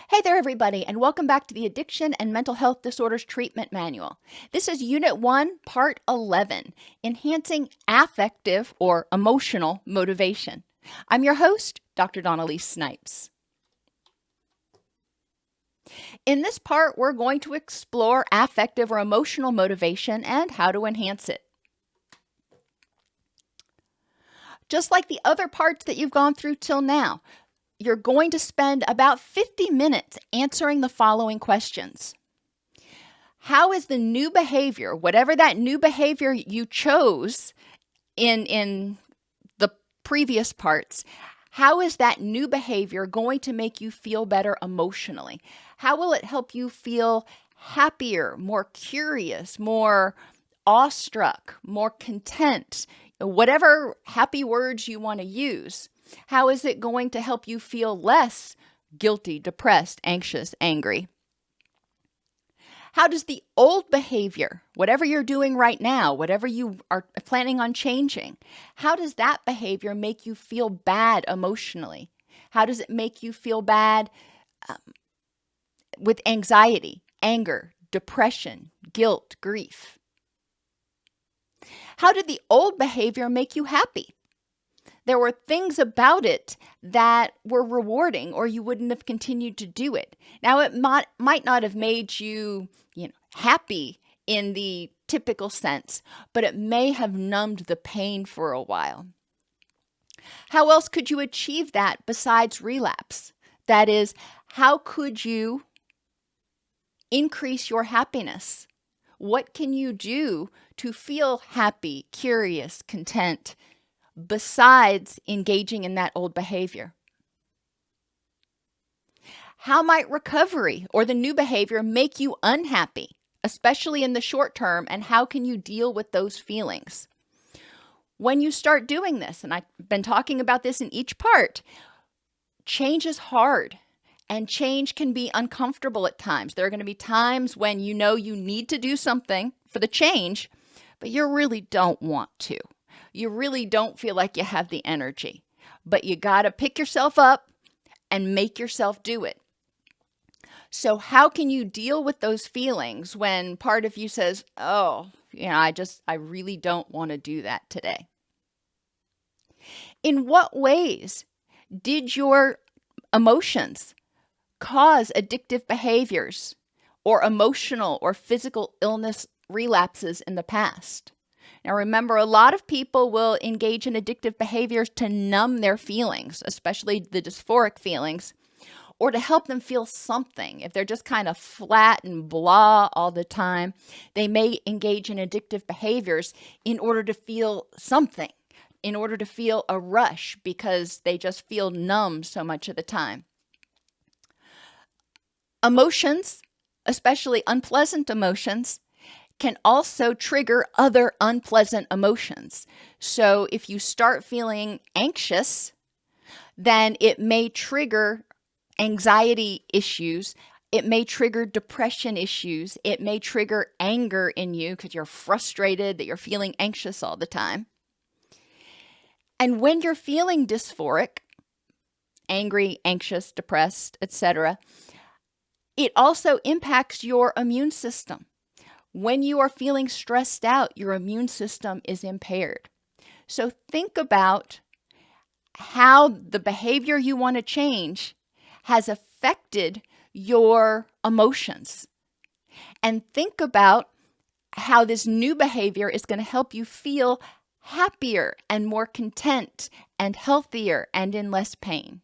Hey there, everybody, and welcome back to the Addiction and Mental Health Disorders Treatment Manual. This is Unit 1, Part 11, Enhancing Affective or Emotional Motivation. I'm your host, Dr. Elise Snipes. In this part, we're going to explore affective or emotional motivation and how to enhance it. Just like the other parts that you've gone through till now, you're going to spend about 50 minutes answering the following questions. How is the new behavior, whatever that new behavior you chose in the previous parts, how is that new behavior going to make you feel better emotionally? How will it help you feel happier, more curious, more awestruck, more content, whatever happy words you want to use? How is it going to help you feel less guilty, depressed, anxious, angry? How does the old behavior, whatever you're doing right now, whatever you are planning on changing, how does that behavior make you feel bad emotionally? How does it make you feel bad with anxiety, anger, depression, guilt, grief? How did the old behavior make you happy? There were things about it that were rewarding, or you wouldn't have continued to do it. Now, it might not have made you, happy in the typical sense, but it may have numbed the pain for a while. How else could you achieve that besides relapse? That is, how could you increase your happiness? What can you do to feel happy, curious, content, besides engaging in that old behavior? How might recovery or the new behavior make you unhappy, especially in the short term, and how can you deal with those feelings? When you start doing this, and I've been talking about this in each part, change is hard and change can be uncomfortable at times. There are going to be times when you know you need to do something for the change, but you really don't want to. You really don't feel like you have the energy, but you got to pick yourself up and make yourself do it. So how can you deal with those feelings when part of you says, I really don't want to do that today? In what ways did your emotions cause addictive behaviors or emotional or physical illness relapses in the past? Now remember, a lot of people will engage in addictive behaviors to numb their feelings, especially the dysphoric feelings, or to help them feel something. If they're just kind of flat and blah all the time, they may engage in addictive behaviors in order to feel something, in order to feel a rush because they just feel numb so much of the time. Emotions, especially unpleasant emotions, can also trigger other unpleasant emotions. So if you start feeling anxious, then it may trigger anxiety issues. It may trigger depression issues. It may trigger anger in you because you're frustrated that you're feeling anxious all the time. And when you're feeling dysphoric, angry, anxious, depressed, etc., it also impacts your immune system. When you are feeling stressed out, your immune system is impaired. So think about how the behavior you want to change has affected your emotions. And think about how this new behavior is going to help you feel happier and more content and healthier and in less pain.